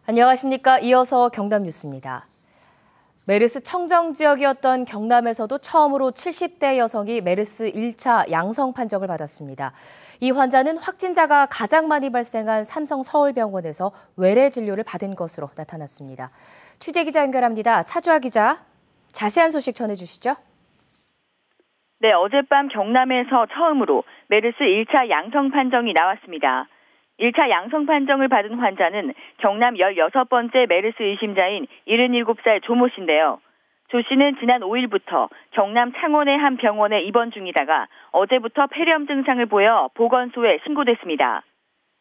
안녕하십니까. 이어서 경남 뉴스입니다. 메르스 청정 지역이었던 경남에서도 처음으로 70대 여성이 메르스 1차 양성 판정을 받았습니다. 이 환자는 확진자가 가장 많이 발생한 삼성 서울병원에서 외래 진료를 받은 것으로 나타났습니다. 취재기자 연결합니다. 차주아 기자, 자세한 소식 전해주시죠. 네, 어젯밤 경남에서 처음으로 메르스 1차 양성 판정이 나왔습니다. 1차 양성 판정을 받은 환자는 경남 16번째 메르스 의심자인 77살 조모 씨인데요. 조 씨는 지난 5일부터 경남 창원의 한 병원에 입원 중이다가 어제부터 폐렴 증상을 보여 보건소에 신고됐습니다.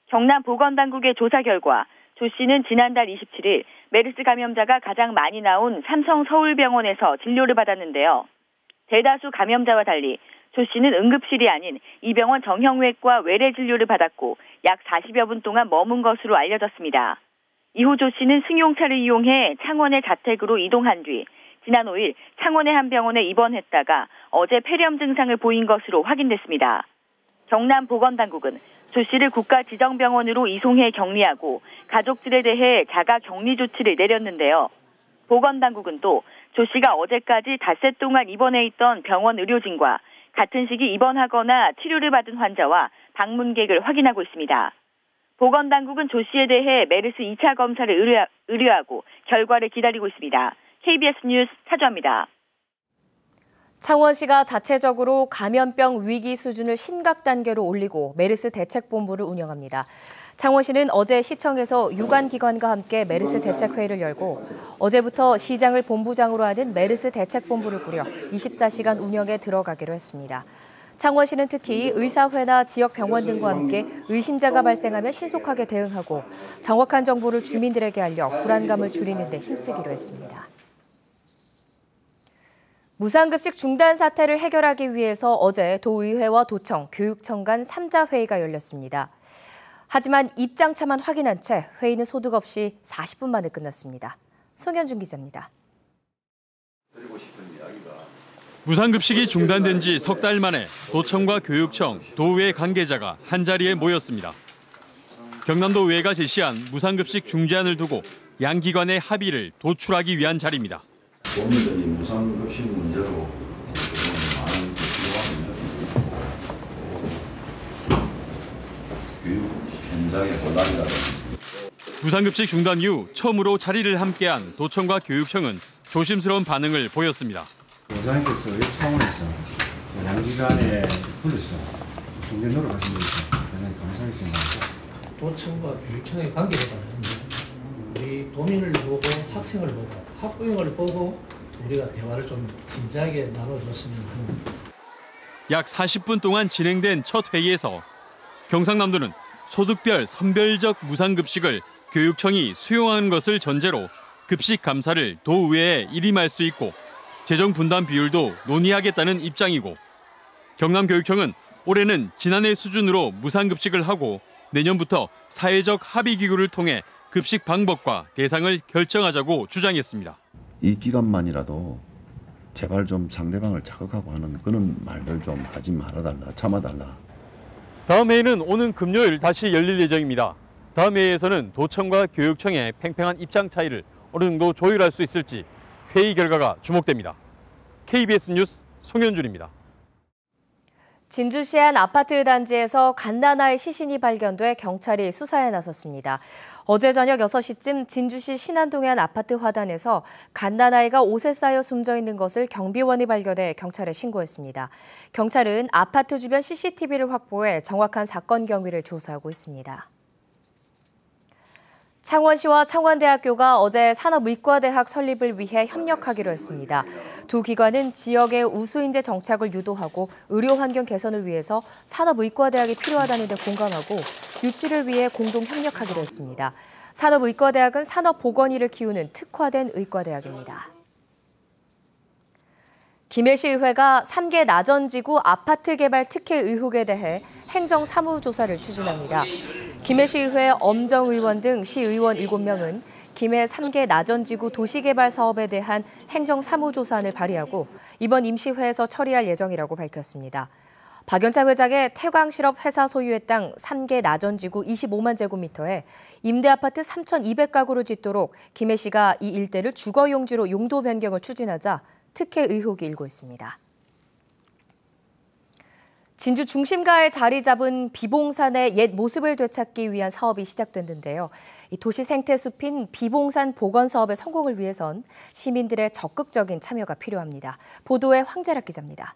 경남 보건당국의 조사 결과 조 씨는 지난달 27일 메르스 감염자가 가장 많이 나온 삼성 서울병원에서 진료를 받았는데요. 대다수 감염자와 달리 조 씨는 응급실이 아닌 이 병원 정형외과 외래 진료를 받았고 약 40여 분 동안 머문 것으로 알려졌습니다. 이후 조 씨는 승용차를 이용해 창원의 자택으로 이동한 뒤 지난 5일 창원의 한 병원에 입원했다가 어제 폐렴 증상을 보인 것으로 확인됐습니다. 경남 보건당국은 조 씨를 국가지정병원으로 이송해 격리하고 가족들에 대해 자가 격리 조치를 내렸는데요. 보건당국은 또 조 씨가 어제까지 닷새 동안 입원해 있던 병원 의료진과 같은 시기 입원하거나 치료를 받은 환자와 방문객을 확인하고 있습니다. 보건당국은 조 씨에 대해 메르스 2차 검사를 의뢰하고 결과를 기다리고 있습니다. KBS 뉴스 차주아입니다. 창원시가 자체적으로 감염병 위기 수준을 심각 단계로 올리고 메르스 대책본부를 운영합니다. 창원시는 어제 시청에서 유관기관과 함께 메르스 대책회의를 열고 어제부터 시장을 본부장으로 하는 메르스 대책본부를 꾸려 24시간 운영에 들어가기로 했습니다. 창원시는 특히 의사회나 지역병원 등과 함께 의심자가 발생하면 신속하게 대응하고 정확한 정보를 주민들에게 알려 불안감을 줄이는 데 힘쓰기로 했습니다. 무상급식 중단 사태를 해결하기 위해서 어제 도의회와 도청, 교육청 간 3자 회의가 열렸습니다. 하지만 입장차만 확인한 채 회의는 소득 없이 40분 만에 끝났습니다. 송현준 기자입니다. 무상급식이 중단된 지 석 달 만에 도청과 교육청, 도의회 관계자가 한자리에 모였습니다. 경남도 의회가 제시한 무상급식 중지안을 두고 양 기관의 합의를 도출하기 위한 자리입니다. 국민들이 무상급식 문제로 많은 필요가 있는 교육 현장의 혼란이라든지. 무상급식 중단 이후 처음으로 자리를 함께한 도청과 교육청은 조심스러운 반응을 보였습니다. 원장님께서 이 차원에서 양기관에 불러서 중재 노력하신 것이 대단히 감사하게 생각합니다. 도청과 교육청의 관계보다는 우리 도민을 보고 학생을 보고 학부형을 보고 우리가 대화를 좀 진지하게 나눠줬으면 합니다. 약 40분 동안 진행된 첫 회의에서 경상남도는 소득별 선별적 무상급식을 교육청이 수용하는 것을 전제로 급식 감사를 도의회에 일임할 수 있고 재정 분담 비율도 논의하겠다는 입장이고 경남교육청은 올해는 지난해 수준으로 무상급식을 하고 내년부터 사회적 합의기구를 통해 급식 방법과 대상을 결정하자고 주장했습니다. 이 기간만이라도 제발 좀 상대방을 자극하고 하는 그런 말들 좀 하지 말아달라, 참아달라. 다음 회의는 오는 금요일 다시 열릴 예정입니다. 다음 회의에서는 도청과 교육청의 팽팽한 입장 차이를 어느 정도 조율할 수 있을지 회의 결과가 주목됩니다. KBS 뉴스 송현준입니다. 진주시 한 아파트 단지에서 갓난아이 시신이 발견돼 경찰이 수사에 나섰습니다. 어제 저녁 6시쯤 진주시 신안동의 한 아파트 화단에서 갓난아이가 옷에 쌓여 숨져 있는 것을 경비원이 발견해 경찰에 신고했습니다. 경찰은 아파트 주변 CCTV를 확보해 정확한 사건 경위를 조사하고 있습니다. 창원시와 창원대학교가 어제 산업의과대학 설립을 위해 협력하기로 했습니다. 두 기관은 지역의 우수인재 정착을 유도하고 의료 환경 개선을 위해서 산업의과대학이 필요하다는 데 공감하고 유치를 위해 공동 협력하기로 했습니다. 산업의과대학은 산업보건의를 키우는 특화된 의과대학입니다. 김해시의회가 3개 나전지구 아파트 개발 특혜 의혹에 대해 행정사무조사를 추진합니다. 김해시의회 엄정 의원 등 시의원 7명은 김해 3개 나전지구 도시개발 사업에 대한 행정사무조사안을 발의하고 이번 임시회에서 처리할 예정이라고 밝혔습니다. 박연차 회장의 태광실업 회사 소유의 땅 3개 나전지구 25만 제곱미터에 임대아파트 3,200가구를 짓도록 김해 씨가 이 일대를 주거용지로 용도 변경을 추진하자 특혜 의혹이 일고 있습니다. 진주 중심가에 자리 잡은 비봉산의 옛 모습을 되찾기 위한 사업이 시작됐는데요. 이 도시 생태숲인 비봉산 복원 사업의 성공을 위해선 시민들의 적극적인 참여가 필요합니다. 보도에 황재락 기자입니다.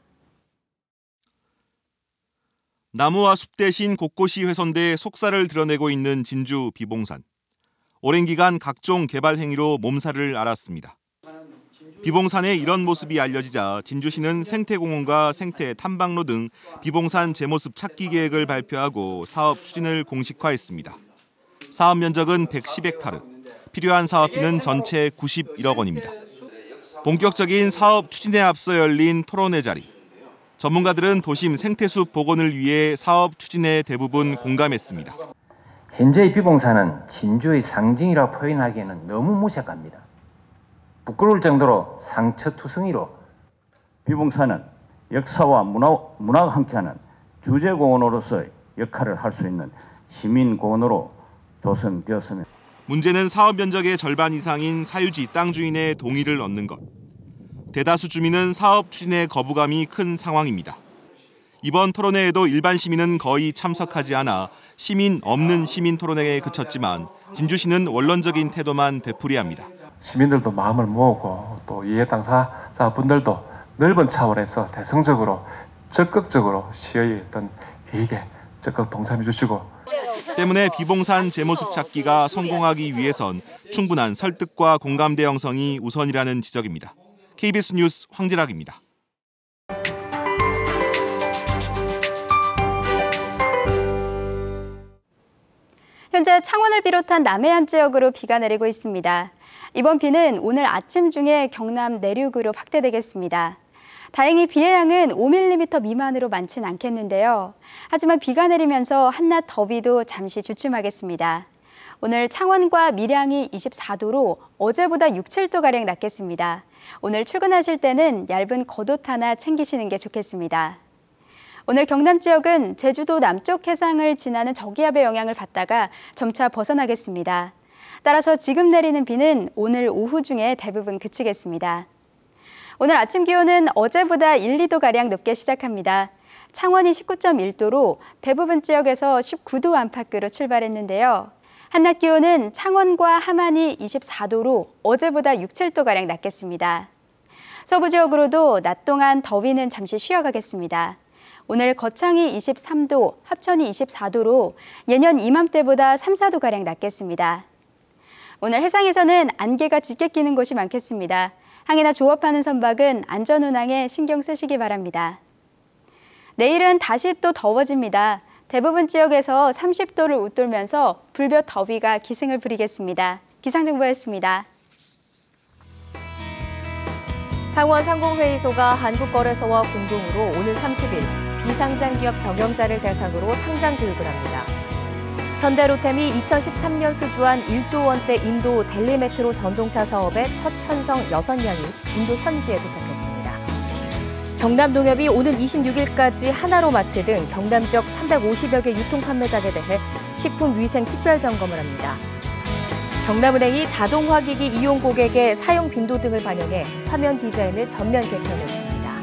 나무와 숲 대신 곳곳이 훼손돼 속살을 드러내고 있는 진주 비봉산. 오랜 기간 각종 개발 행위로 몸살을 앓았습니다. 비봉산의 이런 모습이 알려지자 진주시는 생태공원과 생태 탐방로 등 비봉산 제모습 찾기 계획을 발표하고 사업 추진을 공식화했습니다. 사업 면적은 110헥타르, 필요한 사업비는 전체 91억 원입니다. 본격적인 사업 추진에 앞서 열린 토론회 자리. 전문가들은 도심 생태숲 복원을 위해 사업 추진에 대부분 공감했습니다. 현재의 비봉산은 진주의 상징이라고 표현하기에는 너무 무색합니다. 부끄러울 정도로 상처투성이로 비봉산은 역사와 문화가 함께하는 주제공원으로서의 역할을 할 수 있는 시민공원으로 조성되었으며 문제는 사업 면적의 절반 이상인 사유지 땅 주인의 동의를 얻는 것. 대다수 주민은 사업 추진에 거부감이 큰 상황입니다. 이번 토론회에도 일반 시민은 거의 참석하지 않아 시민 없는 시민 토론회에 그쳤지만 진주시는 원론적인 태도만 되풀이합니다. 시민들도 마음을 모으고 또 이해 당사자분들도 넓은 차원에서 대승적으로 적극적으로 시의 어떤 계획에 적극 동참해 주시고 때문에 비봉산 제모습 찾기가 성공하기 위해선 충분한 설득과 공감대 형성이 우선이라는 지적입니다. KBS 뉴스 황재락입니다. 현재 창원을 비롯한 남해안 지역으로 비가 내리고 있습니다. 이번 비는 오늘 아침 중에 경남 내륙으로 확대되겠습니다. 다행히 비의 양은 5mm 미만으로 많진 않겠는데요. 하지만 비가 내리면서 한낮 더위도 잠시 주춤하겠습니다. 오늘 창원과 밀양이 24도로 어제보다 6, 7도가량 낮겠습니다. 오늘 출근하실 때는 얇은 겉옷 하나 챙기시는 게 좋겠습니다. 오늘 경남 지역은 제주도 남쪽 해상을 지나는 저기압의 영향을 받다가 점차 벗어나겠습니다. 따라서 지금 내리는 비는 오늘 오후 중에 대부분 그치겠습니다. 오늘 아침 기온은 어제보다 1, 2도가량 높게 시작합니다. 창원이 19.1도로 대부분 지역에서 19도 안팎으로 출발했는데요. 한낮 기온은 창원과 함안이 24도로 어제보다 6, 7도가량 낮겠습니다. 서부 지역으로도 낮 동안 더위는 잠시 쉬어가겠습니다. 오늘 거창이 23도, 합천이 24도로 예년 이맘때보다 3, 4도가량 낮겠습니다. 오늘 해상에서는 안개가 짙게 끼는 곳이 많겠습니다. 항해나 조업하는 선박은 안전운항에 신경 쓰시기 바랍니다. 내일은 다시 또 더워집니다. 대부분 지역에서 30도를 웃돌면서 불볕 더위가 기승을 부리겠습니다. 기상정보였습니다. 창원 상공회의소가 한국거래소와 공동으로 오는 30일 비상장기업 경영자를 대상으로 상장 교육을 합니다. 현대로템이 2013년 수주한 1조 원대 인도 델리 메트로 전동차 사업의 첫 편성 6량이 인도 현지에 도착했습니다. 경남농협이 오는 26일까지 하나로마트 등 경남 지역 350여 개 유통 판매장에 대해 식품위생 특별점검을 합니다. 경남은행이 자동화기기 이용 고객의 사용 빈도 등을 반영해 화면 디자인을 전면 개편했습니다.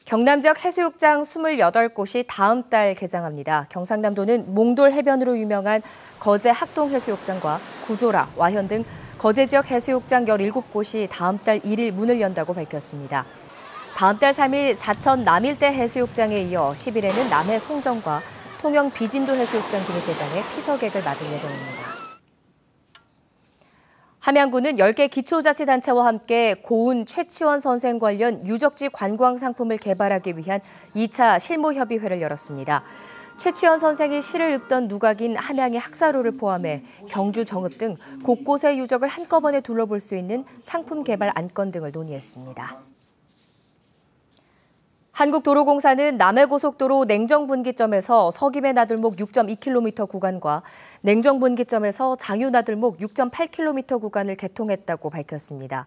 경남 지역 해수욕장 28곳이 다음 달 개장합니다. 경상남도는 몽돌 해변으로 유명한 거제 학동해수욕장과 구조라, 와현 등 거제 지역 해수욕장 17곳이 다음 달 1일 문을 연다고 밝혔습니다. 다음 달 3일 사천 남일대 해수욕장에 이어 10일에는 남해 송정과 통영 비진도 해수욕장 등이 개장해 피서객을 맞을 예정입니다. 함양군은 10개 기초자치단체와 함께 고운 최치원 선생 관련 유적지 관광 상품을 개발하기 위한 2차 실무협의회를 열었습니다. 최치원 선생이 시를 읊던 누각인 함양의 학사로를 포함해 경주 정읍 등 곳곳의 유적을 한꺼번에 둘러볼 수 있는 상품 개발 안건 등을 논의했습니다. 한국도로공사는 남해고속도로 냉정분기점에서 서김해 나들목 6.2km 구간과 냉정분기점에서 장유나들목 6.8km 구간을 개통했다고 밝혔습니다.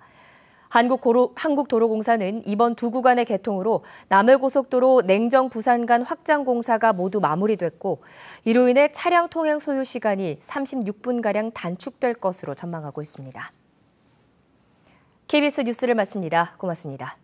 한국도로공사는 이번 두 구간의 개통으로 남해고속도로 냉정 부산 간 확장 공사가 모두 마무리됐고 이로 인해 차량 통행 소요 시간이 36분가량 단축될 것으로 전망하고 있습니다. KBS 뉴스를 마칩니다. 고맙습니다.